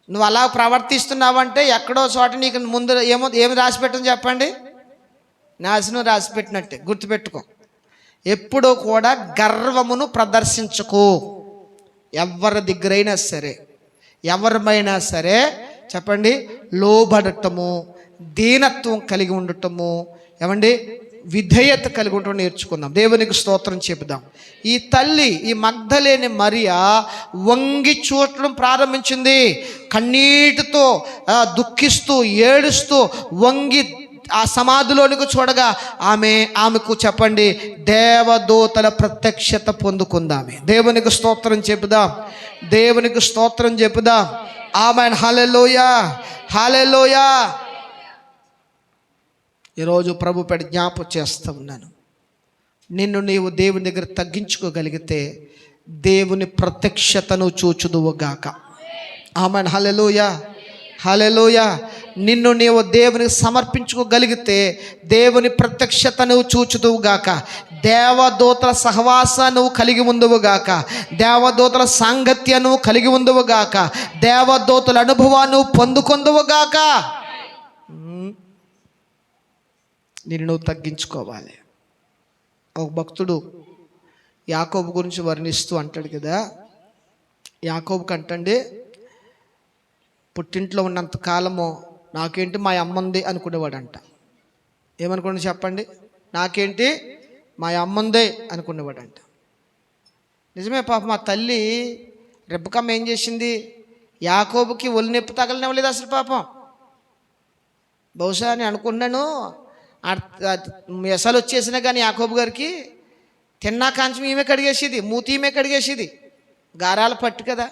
నువ్వు అలా ప్రవర్తిస్తున్నావంటే ఎక్కడో చోట నీకు ముందు ఏమి రాసిపెట్టని చెప్పండి, నాశనం రాసిపెట్టినట్టే. గుర్తుపెట్టుకో, ఎప్పుడూ కూడా గర్వమును ప్రదర్శించుకో. ఎవరి దగ్గరైనా సరే, ఎవరిమైనా సరే చెప్పండి, లోబడటము, దీనత్వం కలిగి ఉండటము, ఏమండి విధేయత కలిగి ఉండటం నేర్చుకుందాం. దేవునికి స్తోత్రం చెబుదాం. ఈ తల్లి, ఈ మగ్దలేని మరియా వంగి చూడటం ప్రారంభించింది. కన్నీటితో దుఃఖిస్తూ ఏడుస్తూ వంగి ఆ సమాధిలోనికి చూడగా ఆమెకు చెప్పండి దేవదూతల ప్రత్యక్షత పొందుకుందామే. దేవునికి స్తోత్రం చెబుదాం, దేవునికి స్తోత్రం చెబుదాం. ఆమేన్. హల్లెలూయా, హల్లెలూయా. ఈరోజు ప్రభు పేట జ్ఞాపకం చేస్తూ ఉన్నాను, నిన్ను నీవు దేవుని దగ్గర తగ్గించుకోగలిగితే దేవుని ప్రత్యక్షతను చూచుదువుగాక. ఆమేన్. హల్లెలూయా, హల్లెలూయా. నిన్ను నీవు దేవునికి సమర్పించుకోగలిగితే దేవుని ప్రత్యక్షతను చూచుదువుగాక. దేవదూతల సహవాసాన్ని కలిగి ఉందువుగాక, దేవదూతల సాంగత్యాన్ని కలిగి ఉందువుగాక, దేవదూతల అనుభవాన్ని పొందుకొందువుగాక. నిన్ను నువ్వు తగ్గించుకోవాలి. ఒక భక్తుడు యాకోబు గురించి వర్ణిస్తూ అంటాడు కదా, యాకోబుకి అంటండి, పుట్టింట్లో ఉన్నంత కాలము నాకేంటి మా అమ్మంది అనుకునేవాడంట. ఏమనుకున్నా చెప్పండి, నాకేంటి మా అమ్మందే అనుకునేవాడంట. నిజమే. పాపం మా తల్లి రెబ్బకమ్మ ఏం చేసింది, యాకోబుకి ఒళ్ళు నొప్పి తగలనివ్వలేదు అసలు. పాపం బహుశా నేను అనుకున్నాను మెసలు వచ్చేసినా కానీ యాకోబు గారికి తిన్నా కాంచం ఈమె కడిగేసేది, మూతి ఈమె కడిగేసేది, గారాల పట్టు కదా.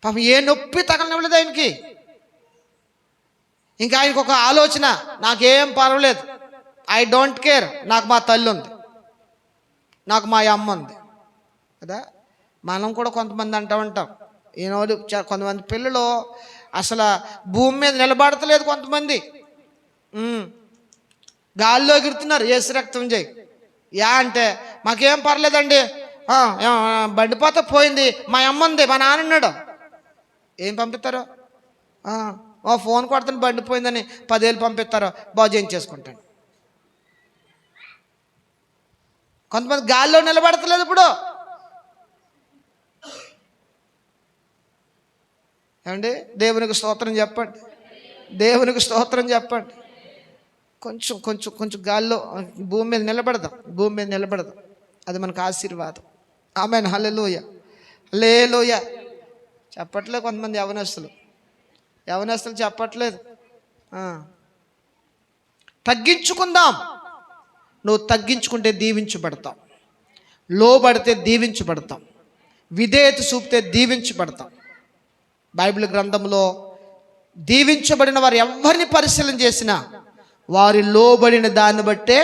పాపం ఏ నొప్పి తగలనివ్వలేదు ఆయనకి. ఇంకా ఆయనకు ఒక ఆలోచన, నాకేం పర్వాలేదు, ఐ డోంట్ కేర్, నాకు మా తల్లి ఉంది, నాకు మా అమ్మ ఉంది కదా. మనం కూడా కొంతమంది అంటూ ఉంటాం, ఈనాడు కొంతమంది పిల్లలు అసలు భూమి మీద నిలబడతలేదు. కొంతమంది గాల్లో ఎగురుతున్నారు, ఏసు రక్తం చేయి యా అంటే మాకేం పర్లేదండి, బండిపోతే పోయింది, మా అమ్మ ఉంది, మా నాన్న ఉన్నాడు. ఏం పంపిస్తారు? ఫోన్ కొడుతున్న బండిపోయిందని 10,000 పంపిస్తారు, బాగు చేయించేసుకుంటాను. కొంతమంది గాల్లో నిలబడతలేదు. ఇప్పుడు ఏమండి, దేవునికి స్తోత్రం చెప్పండి, దేవునికి స్తోత్రం చెప్పండి. కొంచెం కొంచెం కొంచెం గాల్లో భూమి మీద నిలబడదాం, భూమి మీద నిలబడదాం. అది మనకు ఆశీర్వాదం. ఆమేన్. హల్లెలూయా, హల్లెలూయా. చెప్పట్లేదు కొంతమంది యవనస్తులు చెప్పట్లేదు. తగ్గించుకుందాం. నువ్వు తగ్గించుకుంటే దీవించబడతాం, లోబడితే దీవించబడతాం, విధేయత చూపితే దీవించబడతాం. బైబిల్ గ్రంథంలో దీవించబడిన వారు ఎవరిని పరిశీలన చేసినా వారి లోబడిన దాన్ని బట్టే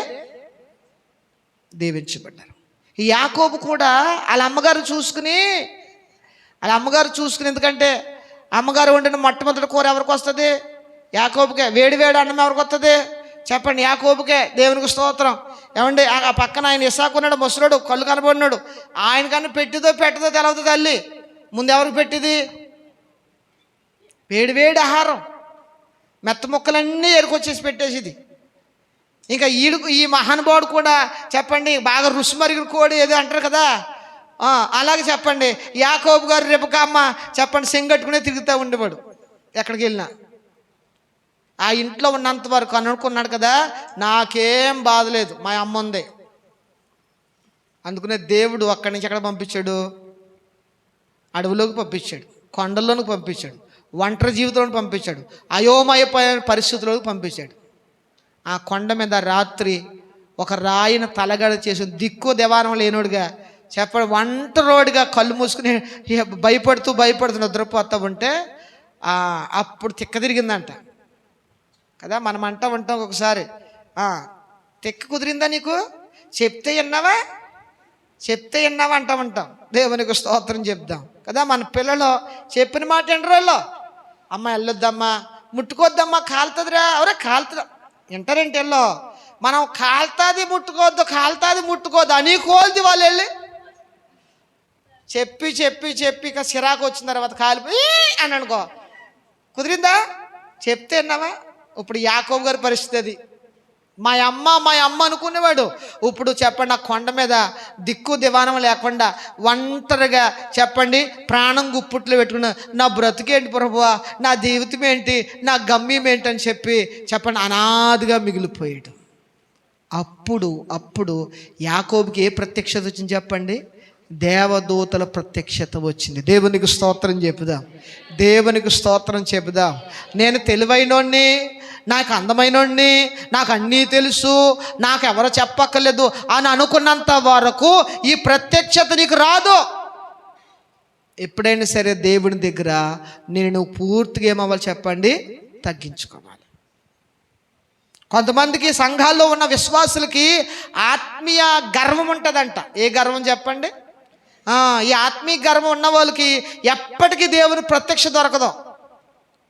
దీవించబడ్డారు. ఈ యాకోబు కూడా వాళ్ళ అమ్మగారు చూసుకుని, ఎందుకంటే అమ్మగారు వండిన మొట్టమొదటి కూర ఎవరికి వస్తుంది? యాకోబుకే. వేడి అన్నం ఎవరికి వస్తుంది చెప్పండి? యాకోబుకే. దేవునికి స్తోత్రం. ఏమండి, ఆ పక్కన ఆయన ఇస్సాకు ఉన్నాడు, ముసలోడు, కళ్ళు కనబడినాడు. ఆయన కన్నా పెట్టిదో తెలవదు తల్లి. ముందు ఎవరికి పెట్టింది? వేడి ఆహారం, మెత్త ముక్కలన్నీ ఎరుకొచ్చేసి పెట్టేసిది. ఇంకా ఈ మహానుభావుడు కూడా చెప్పండి బాగా రుచి మరిగిన కోడి ఏదో అంటారు కదా, అలాగే చెప్పండి యాకోబు గారు రెబెక్కమ్మ చెప్పండి సెంగట్టుకునే తిరుగుతూ ఉండేవాడు ఎక్కడికి వెళ్ళినా. ఆ ఇంట్లో ఉన్నంత వరకు అనుకున్నాడు కదా, నాకేం బాధ లేదు, మా అమ్మ ఉంది. అందుకనే దేవుడు అక్కడి నుంచి ఎక్కడ పంపించాడు? అడవిలోకి పంపించాడు, కొండల్లోకి పంపించాడు, ఒంటరి జీవితంలోకి పంపించాడు, అయోమయ పరిస్థితుల్లోకి పంపించాడు. ఆ కొండ మీద రాత్రి ఒక రాయిని తలగడ చేసి దిక్కు దేవారం లేనోడుగా చెప్పండి ఒంటరోడిగా కళ్ళు మూసుకుని భయపడుతూ నిద్రపోతూ ఉంటే అప్పుడు తిక్క తిరిగిందంట కదా. మనం ఉంటాం ఒకసారి, తిక్క కుదిరిందా నీకు? చెప్తే విన్నావా అంటూ ఉంటాం. దేవునికి స్తోత్రం చెప్దాం కదా. మన పిల్లలు చెప్పిన మాట వినరు. అమ్మ వెళ్ళొద్దమ్మా, ముట్టుకోద్దమ్మా, కాలుతుందిరా, ఎవరే కాలుతుందా వింటారేంటి? వెళ్ళో మనం కాలుతుంది ముట్టుకోవద్దు అని కోల్ది వాళ్ళు వెళ్ళి చెప్పి చెప్పి చెప్పి ఇక సిరాకు వచ్చిన తర్వాత కాలిపోయి అని అనుకో, కుదిరిందా? చెప్తే అన్నావా? ఇప్పుడు యాకోబు గారి పరిస్థితి అది. మా అమ్మ అనుకునేవాడు. ఇప్పుడు చెప్పండి, ఆ కొండ మీద దిక్కు దివానం లేకుండా ఒంటరిగా చెప్పండి ప్రాణం గుప్పుట్లో పెట్టుకున్న నా బ్రతుకేంటి ప్రభువా, నా జీవితం ఏంటి, నా గమ్యం ఏంటని చెప్పి చెప్పండి అనాథగా మిగిలిపోయాడు. అప్పుడు యాకోబుకి ఏ ప్రత్యక్షత వచ్చింది చెప్పండి? దేవదూతల ప్రత్యక్షత వచ్చింది. దేవునికి స్తోత్రం చెప్పుదాం, దేవునికి స్తోత్రం చెప్పుదాం. నేను తెలివైనోడిని, నాకు అందమైనోడిని, నాకు అన్నీ తెలుసు, నాకు ఎవరో చెప్పక్కర్లేదు అని అనుకున్నంత వరకు ఈ ప్రత్యక్షత నీకు రాదు. ఎప్పుడైనా సరే దేవుని దగ్గర నేను పూర్తిగా ఏమవ్వాలి చెప్పండి? తగ్గించుకోవాలి. కొంతమందికి సంఘాల్లో ఉన్న విశ్వాసులకి ఆత్మీయ గర్వం ఉంటుందంట. ఏ గర్వం చెప్పండి? ఈ ఆత్మీయ గర్వం ఉన్న వాళ్ళకి ఎప్పటికీ దేవుని ప్రత్యక్ష దొరకదు.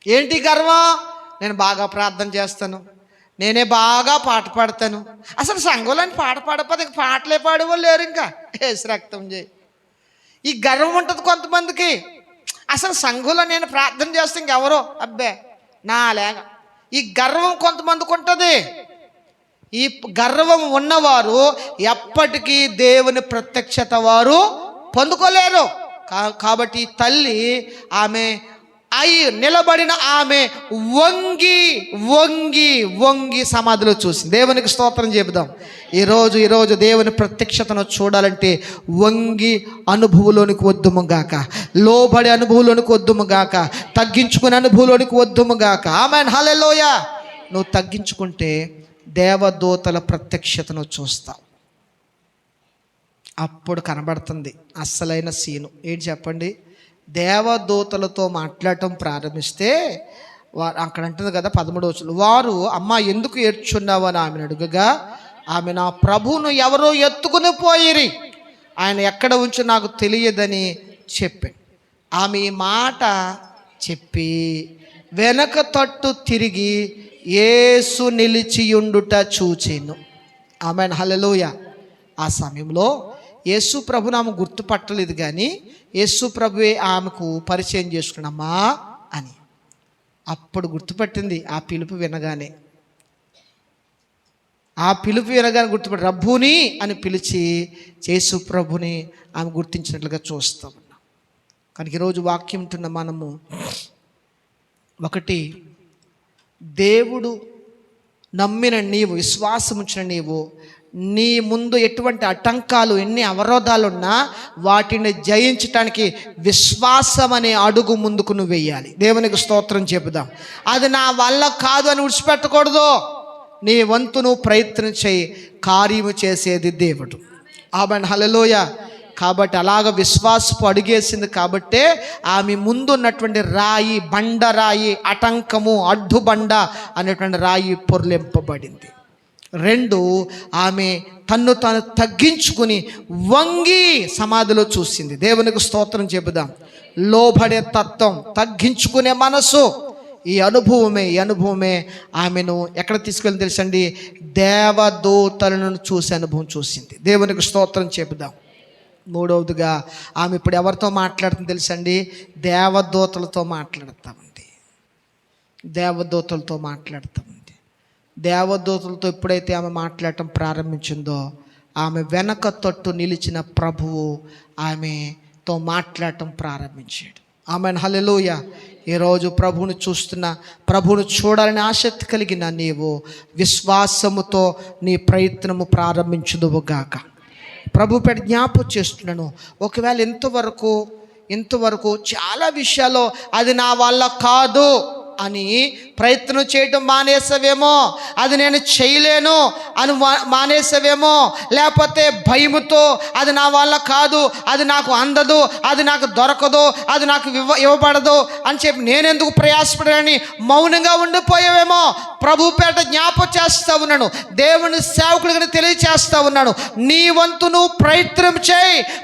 ఏంటి గర్వం? నేను బాగా ప్రార్థన చేస్తాను, నేనే బాగా పాట పాడతాను. అసలు సంఘంలో పాట పాడకపోతే పాటలే పాడేవాళ్ళు లేరు. ఇంకా ఏసు రక్తం చేయి. ఈ గర్వం ఉంటుంది కొంతమందికి. అసలు సంఘంలో నేను ప్రార్థన చేస్తే ఇంకెవరో అబ్బే నా లేక. ఈ గర్వం కొంతమందికి ఉంటుంది. ఈ గర్వం ఉన్నవారు ఎప్పటికీ దేవుని ప్రత్యక్షత వారు పొందుకోలేరు. కాబట్టి తల్లి ఆమె నిలబడిన ఆమె వంగి వంగి వంగి సమాధిలో చూసింది. దేవునికి స్తోత్రం చెబుదాం. ఈరోజు దేవుని ప్రత్యక్షతను చూడాలంటే వంగి అనుభవంలోనికి వద్దుముగాక, లోబడి అనుభవంలోనికి వద్దుముగాక, తగ్గించుకునే అనుభవంలోనికి వద్దుముగాక. ఆమేన్, హల్లెలూయా. నువ్వు తగ్గించుకుంటే దేవదూతల ప్రత్యక్షతను చూస్తావు. అప్పుడు కనబడుతుంది అస్సలైన సీను. ఏంటి చెప్పండి? దేవదూతలతో మాట్లాడటం ప్రారంభిస్తే అక్కడ అంటుంది కదా 13వ వచనం, వారు అమ్మా ఎందుకు ఏడ్చున్నావు అని ఆమెను అడుగగా ఆమె నా ప్రభువును ఎవరో ఎత్తుకుని పోయిరి, ఆయన ఎక్కడ ఉంచో నాకు తెలియదని చెప్పాను. ఆమె ఈ మాట చెప్పి వెనక తట్టు తిరిగి యేసు నిలిచియుండుట చూచెను. ఆమేన్, హల్లెలూయా. ఆ సమయంలో యేసు ప్రభుని ఆమె గుర్తుపట్టలేదు, కానీ యేసు ప్రభువే ఆమెకు పరిచయం చేసుకున్నామా అని. అప్పుడు గుర్తుపట్టింది. ఆ పిలుపు వినగానే గుర్తుపట్టి రబ్బూని అని పిలిచి యేసు ప్రభుని ఆమె గుర్తించినట్లుగా చూస్తూ ఉన్నాం. కనుక ఈరోజు వాక్యం ఉంటున్న మనము ఒకటి, దేవుడు నమ్మిన నీవు, విశ్వాసం ఉంచిన నీవు, నీ ముందు ఎటువంటి ఆటంకాలు, ఎన్ని అవరోధాలున్నా వాటిని జయించటానికి విశ్వాసం అనే అడుగు ముందుకు నువ్వు వెయ్యాలి. దేవునికి స్తోత్రం చెబుదాం. అది నా వల్ల కాదు అని విడిచిపెట్టకూడదు. నీ వంతు నువ్వు ప్రయత్నం చేయి, కార్యము చేసేది దేవుడు. ఆమేన్, హల్లెలూయా. కాబట్టి అలాగ విశ్వాసపు అడుగేసింది. కాబట్టే ఆమె ముందు ఉన్నటువంటి రాయి, బండరాయి, ఆటంకము, అడ్డుబండ అనేటువంటి రాయి పొర్లింపబడింది. 2, ఆమె తన్ను తాను తగ్గించుకుని వంగి సమాధిలో చూసింది. దేవునికి స్తోత్రం చెబుదాం. లోబడే తత్వం, తగ్గించుకునే మనసు, ఈ అనుభవమే ఆమెను ఎక్కడ తీసుకెళ్ళి తెలుసండి? దేవదూతలను చూసే అనుభవం చూసింది. దేవునికి స్తోత్రం చెబుదాం. 3వదిగా ఆమె ఇప్పుడు ఎవరితో మాట్లాడుతుంది తెలుసండి? దేవదూతలతో మాట్లాడుతామండి. దేవదూతలతో ఎప్పుడైతే ఆమె మాట్లాడటం ప్రారంభించిందో ఆమె వెనక తట్టు నిలిచిన ప్రభువు ఆమెతో మాట్లాడటం ప్రారంభించాడు. ఆమేన్, హల్లెలూయా. ఈరోజు ప్రభువును చూస్తున్న, ప్రభువును చూడాలని ఆసక్తి కలిగిన నీవు విశ్వాసముతో నీ ప్రయత్నము ప్రారంభించుదువుగాక. ప్రభు పేట జ్ఞాపకం చేస్తున్నాను. ఒకవేళ ఇంతవరకు చాలా విషయాల్లో అది నా వల్ల కాదు అని ప్రయత్నం చేయటం మానేసావేమో, అది నేను చేయలేను అని మానేసావేమో, లేకపోతే భయముతో అది నా వల్ల కాదు, అది నాకు అందదు, అది నాకు దొరకదు, అది నాకు ఇవ్వబడదు అని చెప్పి నేనెందుకు ప్రయాసపడాలని మౌనంగా ఉండిపోయావేమో. ప్రభు పేట జ్ఞాపకం చేస్తూ ఉన్నాను, దేవుని సేవకుడిగా తెలియచేస్తూ ఉన్నాను. నీ వంతు నువ్వు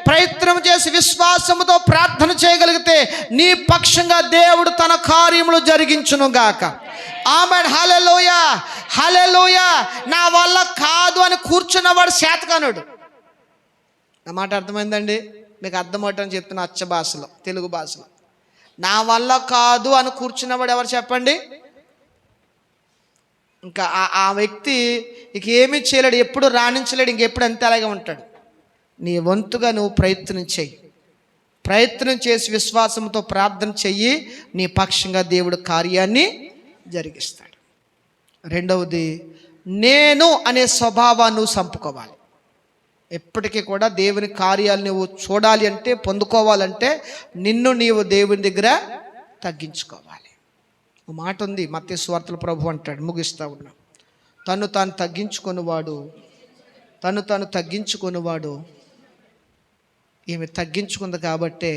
ప్రయత్నం చేసి విశ్వాసముతో ప్రార్థన చేయగలిగితే నీ పక్షంగా దేవుడు తన కార్యములు జరిగించునుగాక. ఆమేన్, హల్లెలూయా, హల్లెలూయా. నా వల్ల కాదు అని కూర్చున్నవాడు శాతకానుడు. నా మాట అర్థమైందండి? మీకు అర్థమవుతుందని చెప్తున్నా అచ్చ భాషలో, తెలుగు భాషలో. నా వల్ల కాదు అని కూర్చున్నవాడు ఎవరు చెప్పండి? ఇంకా ఆ వ్యక్తి ఇక ఏమీ చేయలేడు, ఎప్పుడు రాణించలేడు, ఇంకెప్పుడు అంతే అలాగే ఉంటాడు. నీ వంతుగా నువ్వు ప్రయత్నం చెయ్యి. ప్రయత్నం చేసి విశ్వాసంతో ప్రార్థన చెయ్యి. నీ పక్షంగా దేవుడు కార్యాన్ని జరిగిస్తాడు. రెండవది, నేను అనే స్వభావాన్ని నువ్వు చంపుకోవాలి. ఎప్పటికీ కూడా దేవుని కార్యాలు నువ్వు చూడాలి అంటే, పొందుకోవాలంటే నిన్ను నీవు దేవుని దగ్గర తగ్గించుకోవాలి. ఒక మాట ఉంది, మత్తయి సువార్తలో ప్రభు అంటాడు, ముగిస్తూ ఉన్నాం, తను తాను తగ్గించుకునేవాడు ఈమె తగ్గించుకుంది కాబట్టే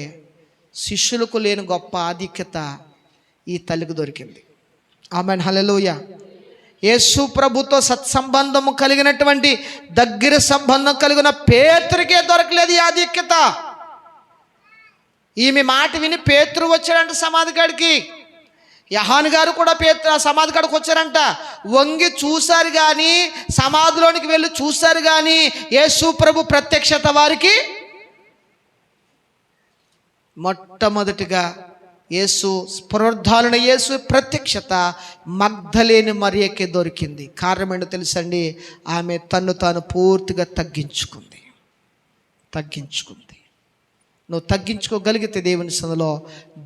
శిష్యులకు లేని గొప్ప ఆధిక్యత ఈ తల్లికి దొరికింది. ఆమేన్, హల్లెలూయా. యేసు ప్రభుతో సత్సంబంధము కలిగినటువంటి, దగ్గర సంబంధం కలిగిన పేతురుకే దొరకలేదు ఈ ఆధిక్యత. ఈమె మాట విని పేతురు వచ్చాడంట సమాధి కాడికి. యోహాను గారు కూడా సమాధి కాడికి వచ్చారంట. వంగి చూశారు కానీ, సమాధిలోనికి వెళ్ళి చూశారు కానీ యేసు ప్రభు ప్రత్యక్షత వారికి మొట్టమొదటిగా పునరుద్ధారణ యేసు ప్రత్యక్షత మగ్దలేని మరియకే దొరికింది. కారణం ఏంటో తెలుసండి? ఆమె తన్ను తాను పూర్తిగా తగ్గించుకుంది. నువ్వు తగ్గించుకోగలిగితే దేవుని సన్నిధిలో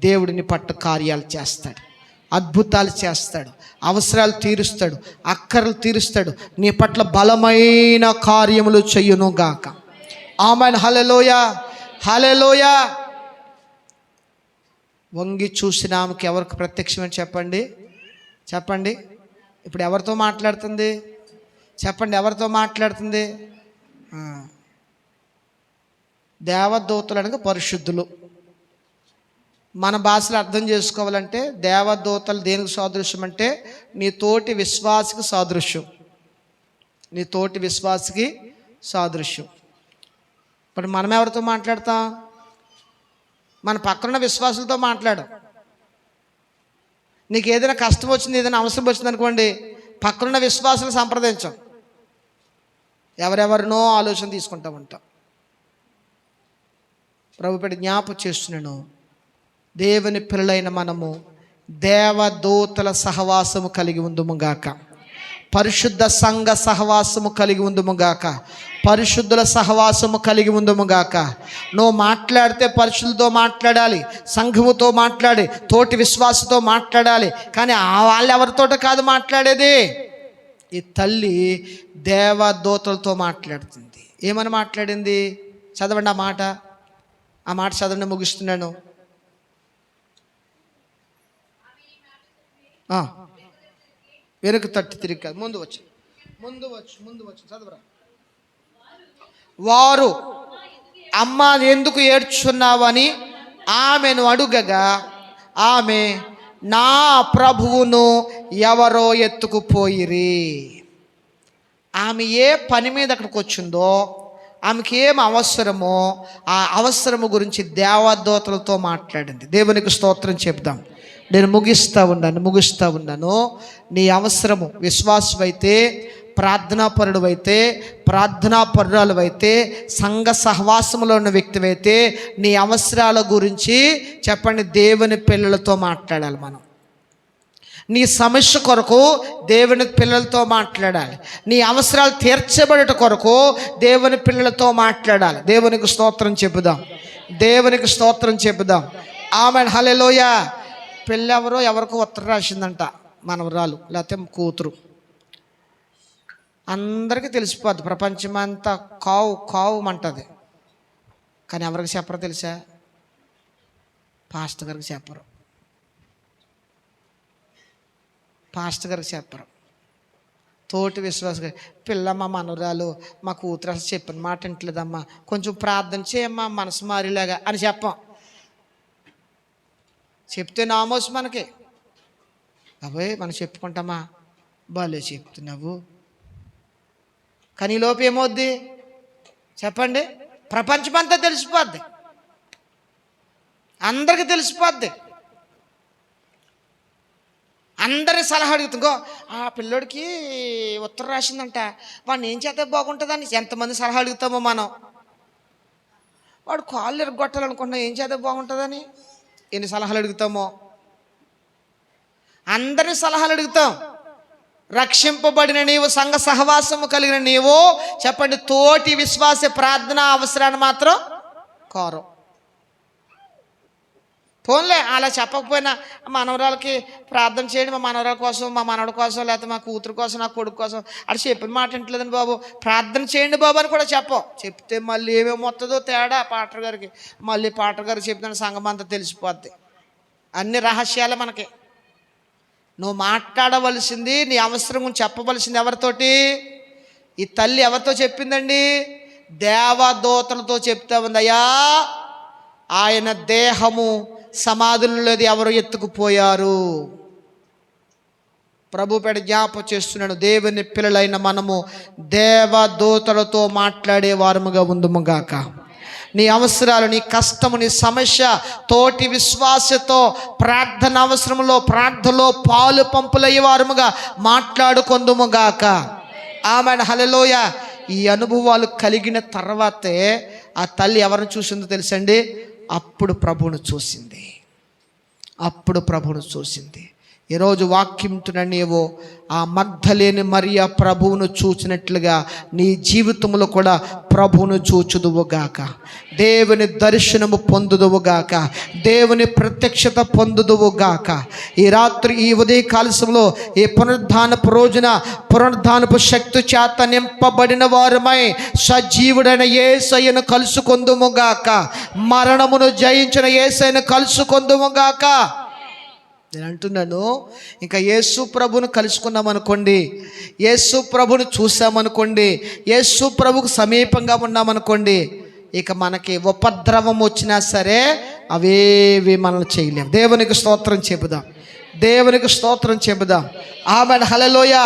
దేవుడిని పట్టు కార్యాలు చేస్తాడు, అద్భుతాలు చేస్తాడు, అవసరాలు తీరుస్తాడు, అక్కర్లు తీరుస్తాడు, నీ పట్ల బలమైన కార్యములు చెయ్యును గాక. ఆమేన్, హల్లెలూయా, హల్లెలూయా. వంగి చూసిన ఆమెకి ఎవరికి ప్రత్యక్షమని చెప్పండి. ఇప్పుడు ఎవరితో మాట్లాడుతుంది? ఎవరితో మాట్లాడుతుంది? దేవదూతలు అనగా పరిశుద్ధులు. మన భాషలో అర్థం చేసుకోవాలంటే దేవదూతలు దేనికి సాదృశ్యం అంటే నీ తోటి విశ్వాసికి సాదృశ్యం. ఇప్పుడు మనం ఎవరితో మాట్లాడతాం? మన పక్కనున్న విశ్వాసులతో మాట్లాడు. నీకు ఏదైనా కష్టం వచ్చింది, ఏదైనా అవసరం వచ్చింది అనుకోండి, పక్కనున్న విశ్వాసులు సంప్రదించం, ఎవరెవరినో ఆలోచన తీసుకుంటూ ఉంటాం. ప్రభుపేట జ్ఞాపకం చేస్తున్నాను, దేవుని పిల్లలైన మనము దేవదూతల సహవాసము కలిగి ఉందుముగాక, పరిశుద్ధ సంఘ సహవాసము కలిగి ఉందుముగాక, పరిశుద్ధుల సహవాసము కలిగి ఉందుముగాక. నువ్వు మాట్లాడితే పరిశుద్ధులతో మాట్లాడాలి, సంఘముతో మాట్లాడి, తోటి విశ్వాసతో మాట్లాడాలి. కానీ వాళ్ళు ఎవరితోట కాదు మాట్లాడేది. ఈ తల్లి దేవదూతలతో మాట్లాడుతుంది. ఏమని మాట్లాడింది? చదవండి ఆ మాట చదవండి, ముగిస్తున్నాను. వెనుక తట్టు తిరిగి కాదు, ముందు వచ్చు చదవరా. వారు, అమ్మ ఎందుకు ఏడ్చున్నావని ఆమెను అడుగగా, ఆమె, నా ప్రభువును ఎవరో ఎత్తుకుపోయిరి. ఆమె ఏ పని మీద అక్కడికి వచ్చిందో, ఆమెకి ఏం అవసరమో ఆ అవసరము గురించి దేవదూతలతో మాట్లాడింది. దేవునికి స్తోత్రం చెప్దాం. నేను ముగిస్తూ ఉన్నాను. నీ అవసరము విశ్వాసమైతే, ప్రార్థనాపరురాలు అయితే, సంఘ సహవాసంలో ఉన్న వ్యక్తివైతే నీ అవసరాల గురించి చెప్పండి, దేవుని పిల్లలతో మాట్లాడాలి. మనం నీ సమస్య కొరకు దేవుని పిల్లలతో మాట్లాడాలి. నీ అవసరాలు తీర్చబడట కొరకు దేవుని పిల్లలతో మాట్లాడాలి. దేవునికి స్తోత్రం చెప్పుదాం. ఆమేన్, హల్లెలూయా. పెళ్ళెవరో ఎవరికో ఉత్తరం రాసిందంట, మనవరాలు లేకపోతే కూతురు. అందరికీ తెలిసిపోద్ది, ప్రపంచమంతా కావుమంటుంది. కానీ ఎవరికి చెప్పరు తెలుసా? పాస్టర్ గారికి చెప్పరు. తోటి విశ్వాస పిల్ల, మా మనవరాలు, మా కూతురు అసలు చెప్పిన మాట వింటలేదమ్మా, కొంచెం ప్రార్థన చేయమ్మా మనసు మారేలాగా అని చెప్పాం. చెప్తే నామోసు మనకి. అవే మనం చెప్పుకుంటామా? భలే చెప్తున్నావు. కానీ లోపు ఏమవుద్ది చెప్పండి? ప్రపంచమంతా తెలిసిపోద్ది, అందరికీ తెలిసిపోద్ది. అందరి సలహా అడుగుతుంగో, ఆ పిల్లోడికి ఉత్తరం రాసిందంట, వాడిని ఏం చేస్తే బాగుంటుందని ఎంతమంది సలహా అడుగుతామో మనం. వాడు కాళ్ళు ఎరగొట్టాలనుకుంటున్నా, ఏం చేస్తే బాగుంటుందని ఎన్ని సలహాలు అడుగుతామో. అందరినీ సలహాలు అడుగుతాం. రక్షింపబడిన నీవు, సంఘ సహవాసము కలిగిన నీవు చెప్పండి, తోటి విశ్వాస ప్రార్థన అవసరాన్ని మాత్రం కోరం. పోన్లే అలా చెప్పకపోయినా మనవరాలకి ప్రార్థన చేయండి, మా మనవరాల కోసం, మా మనవడి కోసం, లేకపోతే మా కూతురు కోసం, నా కొడుకు కోసం, అది చెప్పిన మాట వింటలేదని బాబు ప్రార్థన చేయండి బాబు అని కూడా చెప్పవు. చెప్తే మళ్ళీ ఏమేమి వస్తుందో తేడా పాటర్ గారికి. మళ్ళీ పాటర్ గారికి చెప్తున్న సంఘం అంతా తెలిసిపోద్ది. అన్ని రహస్యాలే మనకి. నువ్వు మాట్లాడవలసింది, నీ అవసరం గురించి చెప్పవలసింది ఎవరితోటి? ఈ తల్లి ఎవరితో చెప్పిందండి? దేవదూతలతో చెప్తా ఉంది. అయ్యా, ఆయన దేహము సమాధులలోది ఎవరు ఎత్తుకుపోయారు. ప్రభు పేడ జ్ఞాపకం చేస్తున్నాడు, దేవుని పిల్లలైన మనము దేవదూతలతో మాట్లాడే వారముగా ఉందుముగాక. నీ అవసరాలు, నీ కష్టము, నీ సమస్య తోటి విశ్వాసతో ప్రార్థన అవసరంలో, ప్రార్థనలో పాలు పంపులయ్యే వారముగా మాట్లాడుకొందుముగాక. ఆమేన్, హల్లెలూయా. ఈ అనుభవాలు కలిగిన తర్వాతే ఆ తల్లి ఎవరిని చూసిందో తెలుసండి? అప్పుడు ప్రభువును చూసింది. అప్పుడు ప్రభువును చూసింది. ఈరోజు వాక్యంతున్న నీవు ఆ మగ్ధలేని మరియా ప్రభువును చూచినట్లుగా నీ జీవితంలో కూడా ప్రభువును చూచుదువుగాక. దేవుని దర్శనము పొందుదువుగాక. దేవుని ప్రత్యక్షత పొందుదువుగాక. ఈ రాత్రి, ఈ ఉదయ కాలశంలో, ఈ పునరుద్ధానపు రోజున పునరుద్ధానపు శక్తి చేత నింపబడిన వారమై సజీవుడైన యేసయ్యను కలుసుకొందుముగాక. మరణమును జయించిన యేసయ్యను కలుసుకొందుముగాక. నేను అంటున్నాను, ఇంకా యేసు ప్రభును కలుసుకున్నామనుకోండి, యేసు ప్రభును చూసామనుకోండి, యేసు ప్రభుకు సమీపంగా ఉన్నామనుకోండి, ఇక మనకి ఉపద్రవం వచ్చినా సరే అవేవి మనల్ని చేయలేము. దేవునికి స్తోత్రం చెబుదాం. దేవునికి స్తోత్రం చెబుదాం. ఆమేన్, హల్లెలూయా.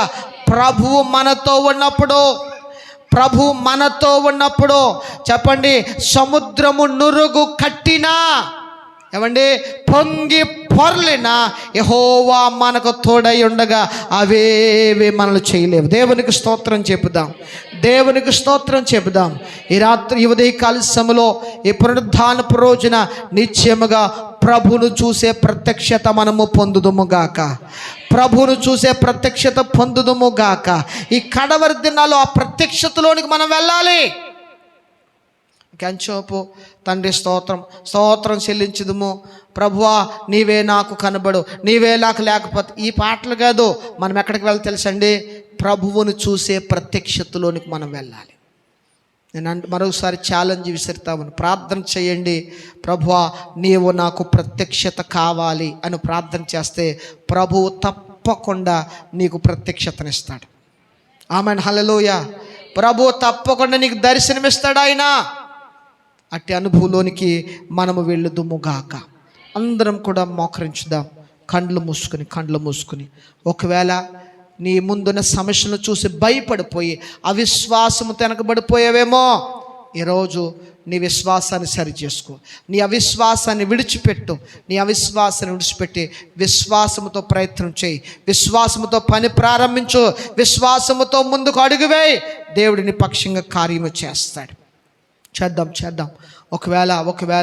ప్రభువు మనతో ఉన్నప్పుడు, ప్రభు మనతో ఉన్నప్పుడు చెప్పండి, సముద్రము నురుగు కట్టినా, ఏమండి, పొంగి పొర్లినా యెహోవా మనకు తోడై ఉండగా అవేవి మనల్ని చేయలేవు. దేవునికి స్తోత్రం చెబుదాం. దేవునికి స్తోత్రం చెబుదాం. ఈ రాత్రి, ఈ ఉదయకాల సమయంలో, ఈ పునరుద్ధానపు రోజున నిశ్చయముగా ప్రభువును చూసే ప్రత్యక్షత మనము పొందుదుముగాక. ప్రభువును చూసే ప్రత్యక్షత పొందుదుముగాక. ఈ కడవరి దినాల్లో ఆ ప్రత్యక్షతలోనికి మనం వెళ్ళాలి. కంచోపు తండ్రి స్తోత్రం, స్తోత్రం చెల్లించుదుము. ప్రభువా, నీవే నాకు కనబడు, నీవే నాకు లేకపోతే, ఈ పాటలు కాదు. మనం ఎక్కడికి వెళ్ళాలి తెలుసండి? ప్రభువును చూసే ప్రత్యక్షతలోనికి మనం వెళ్ళాలి. నేను మరోసారి ఛాలెంజ్ విసిరుతామని, ప్రార్థన చేయండి. ప్రభువా, నీవు నాకు ప్రత్యక్షత కావాలి అని ప్రార్థన చేస్తే ప్రభువు తప్పకుండా నీకు ప్రత్యక్షతనిస్తాడు. ఆమేన్, హల్లెలూయా. ప్రభువు తప్పకుండా నీకు దర్శనమిస్తాడు ఆయన. అట్టి అనుభవంలోనికి మనము వెళ్ళుదుముగాక. అందరం కూడా మోకరించుదాం, కండ్లు మూసుకుని. ఒకవేళ నీ ముందున్న సమస్యను చూసి భయపడిపోయి అవిశ్వాసము వెనకబడిపోయావేమో, ఈరోజు నీ విశ్వాసాన్ని సరిచేసుకో. నీ అవిశ్వాసాన్ని విడిచిపెట్టు. నీ అవిశ్వాసాన్ని విడిచిపెట్టి విశ్వాసముతో ప్రయత్నం చేయి. విశ్వాసముతో పని ప్రారంభించు. విశ్వాసముతో ముందుకు అడుగువేయి. దేవుడిని పక్షంగా కార్యము చేస్తాడు. చేద్దాం. ఒకవేళ